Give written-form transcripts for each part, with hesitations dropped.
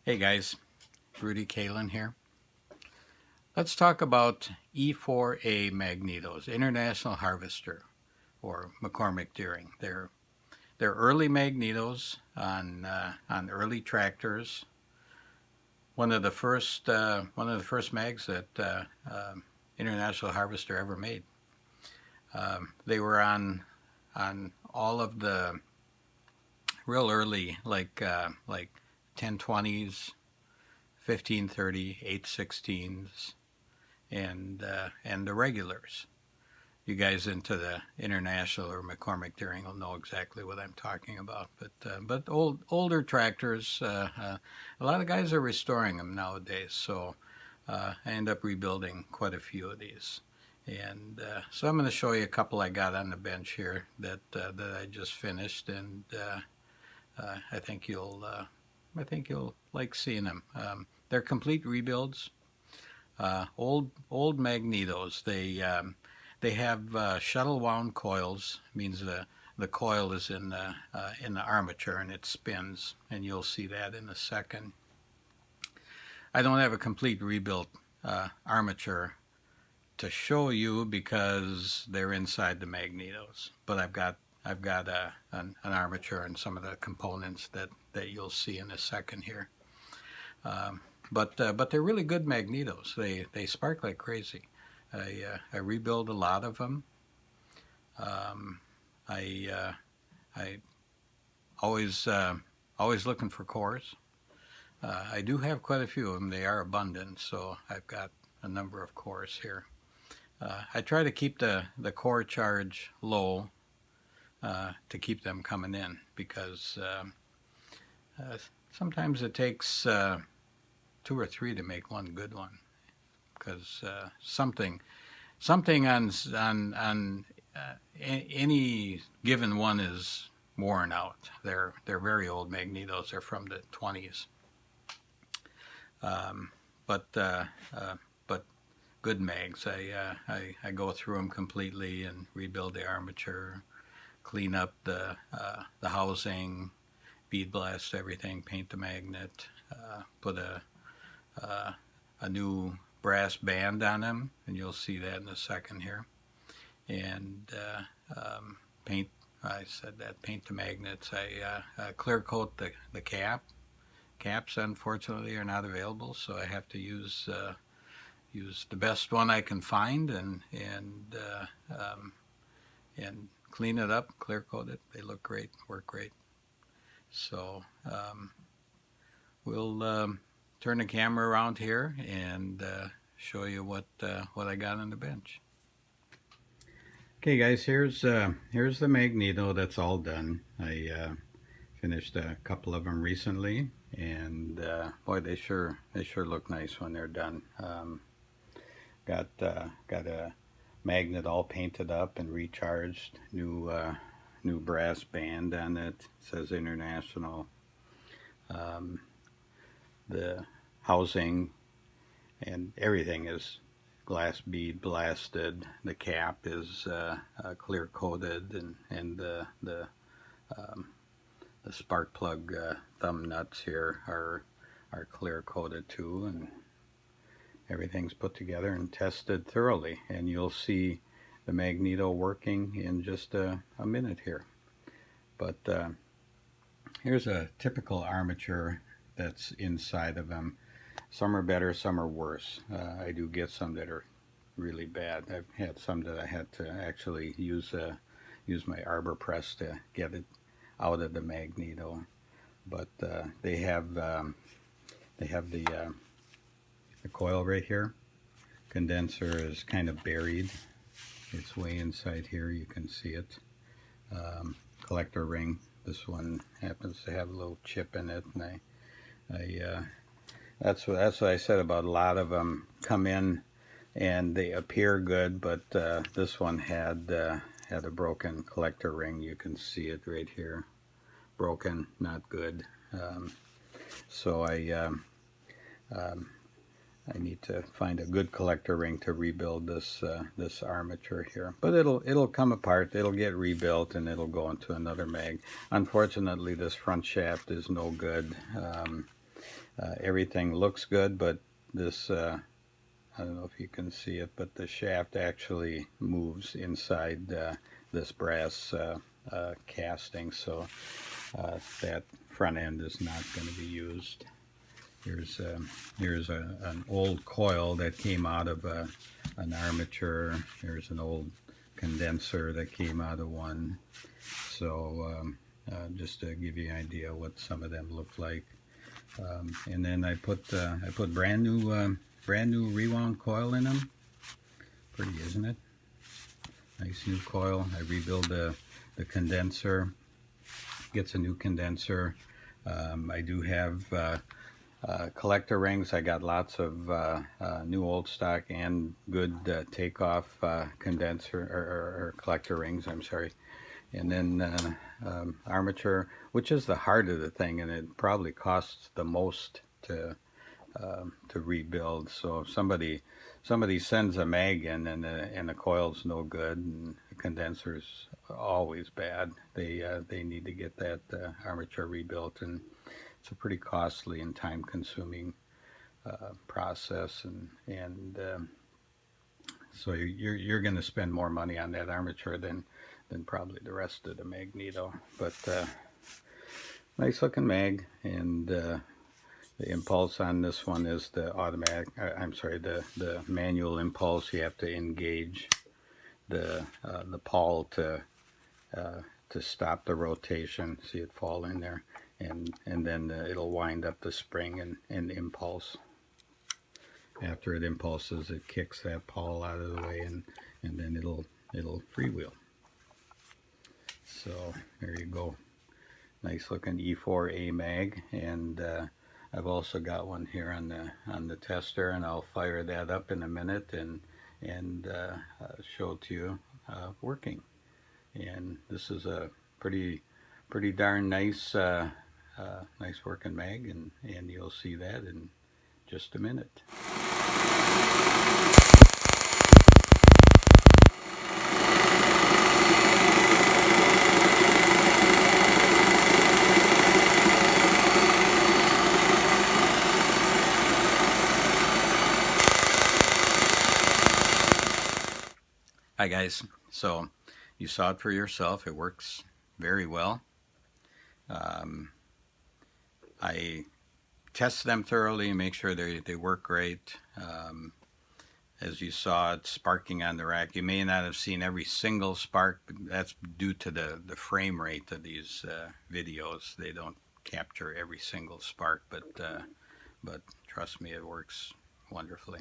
Hey guys, Rudy Kalen here. Let's talk about E4A Magnetos, International Harvester, or McCormick Deering. They're early magnetos on early tractors. One of the first mags that International Harvester ever made. They were on all of the real early, like 1020s, 1530, 816s, and the regulars. You guys into the international or McCormick Deering will know exactly what I'm talking about. But older tractors, a lot of guys are restoring them nowadays. So I end up rebuilding quite a few of these. And so I'm going to show you a couple I got on the bench here that I just finished, and I think you'll like seeing them. They're complete rebuilds. Old magnetos. They have shuttle wound coils. Means the coil is in the armature and it spins, and you'll see that in a second. I don't have a complete rebuilt armature to show you because they're inside the magnetos, but I've got an armature and some of the components that you'll see in a second here. But they're really good magnetos. They spark like crazy. I rebuild a lot of them. I always looking for cores. I do have quite a few of them. They are abundant, so I've got a number of cores here. I try to keep the core charge low to keep them coming in because sometimes it takes two or three to make one good one because something on any given one is worn out. They're very old magnetos. They're from the 20s, but good mags. I go through them completely and rebuild the armature, clean up the housing, bead blast everything, paint the magnet, put a new brass band on them, and you'll see that in a second here. And paint. I said that paint the magnets. I clear coat the cap. Caps, unfortunately, are not available, so I have to use the best one I can find and clean it up, clear coat it. They look great, work great. So we'll turn the camera around here and show you what I got on the bench. Okay, guys, here's the magneto that's all done. I finished a couple of them recently, and boy, they sure look nice when they're done. Got a magnet all painted up and recharged. New brass band on it. It says International. The housing and everything is glass bead blasted. The cap is clear coated, and the spark plug thumb nuts here are clear coated too, and everything's put together and tested thoroughly. And you'll see the magneto working in just a minute here. But here's a typical armature that's inside of them. Some are better, some are worse. I do get some that are really bad. I've had some that I had to actually use my arbor press to get it out of the magneto. But they have the coil right here. Condenser is kind of buried. It's way inside here. You can see it. Collector ring. This one happens to have a little chip in it, and that's what I said about a lot of them come in and they appear good, but this one had a broken collector ring. You can see it right here, broken, not good. So I need to find a good collector ring to rebuild this armature here. But it'll come apart. It'll get rebuilt and it'll go into another mag. Unfortunately, this front shaft is no good. Everything looks good, but this, I don't know if you can see it, but the shaft actually moves inside this brass casting, so that front end is not going to be used. Here's an old coil that came out of an armature. Here's an old condenser that came out of one. So just to give you an idea what some of them look like. And then I put brand new rewound coil in them. Pretty, isn't it? Nice new coil. I rebuild the condenser. Gets a new condenser. I do have collector rings. I got lots of new old stock and good takeoff condenser or collector rings. I'm sorry. And then armature, which is the heart of the thing, and it probably costs the most to rebuild. So if somebody sends a mag in and the coil's no good and the condenser's always bad, they need to get that armature rebuilt, and it's a pretty costly and time-consuming process, and so you're going to spend more money on that armature than probably the rest of the Magneto. But nice looking mag, and the impulse on this one is the automatic. I'm sorry, the manual impulse. You have to engage the pawl to stop the rotation. See it fall in there, and then it'll wind up the spring and impulse. After it impulses, it kicks that pawl out of the way, and then it'll freewheel. So there you go. Nice looking E4A mag, and I've also got one here on the tester, and I'll fire that up in a minute and show it to you working. And this is a pretty darn nice nice working mag, and you'll see that in just a minute. Hi guys, so you saw it for yourself. It works very well. I test them thoroughly and make sure they work great. As you saw, it's sparking on the rack. You may not have seen every single spark, but that's due to the frame rate of these videos. They don't capture every single spark, but trust me, it works wonderfully.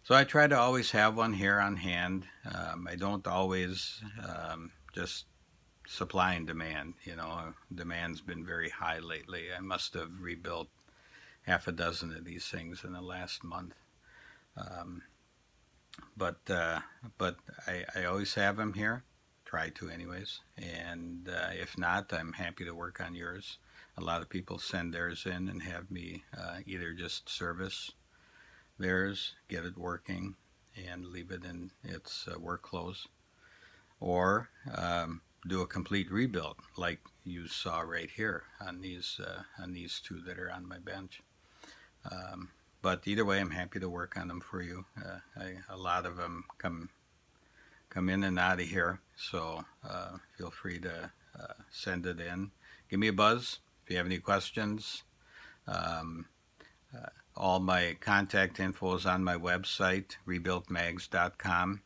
So I try to always have one here on hand. I don't always just supply and demand. You know, demand's been very high lately. I must have rebuilt half a dozen of these things in the last month. But I always have them here. Try to anyways. And if not, I'm happy to work on yours. A lot of people send theirs in and have me either just service theirs, get it working, and leave it in its work clothes, or do a complete rebuild like you saw right here on these two that are on my bench. But either way, I'm happy to work on them for you. A lot of them come in and out of here, so feel free to send it in. Give me a buzz if you have any questions. All my contact info is on my website, rebuiltmags.com.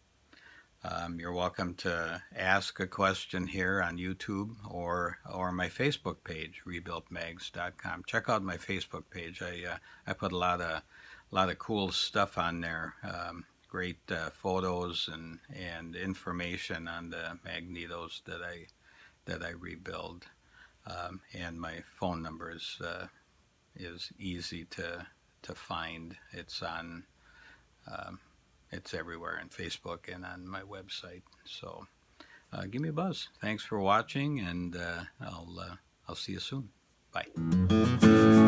You're welcome to ask a question here on YouTube or my Facebook page, rebuiltmags.com. Check out my Facebook page. I put a lot of cool stuff on there. Great photos and information on the Magnetos that I rebuild. And my phone number is easy to find. It's on it's everywhere on Facebook and on my website. So give me a buzz. Thanks for watching, and I'll see you soon. Bye.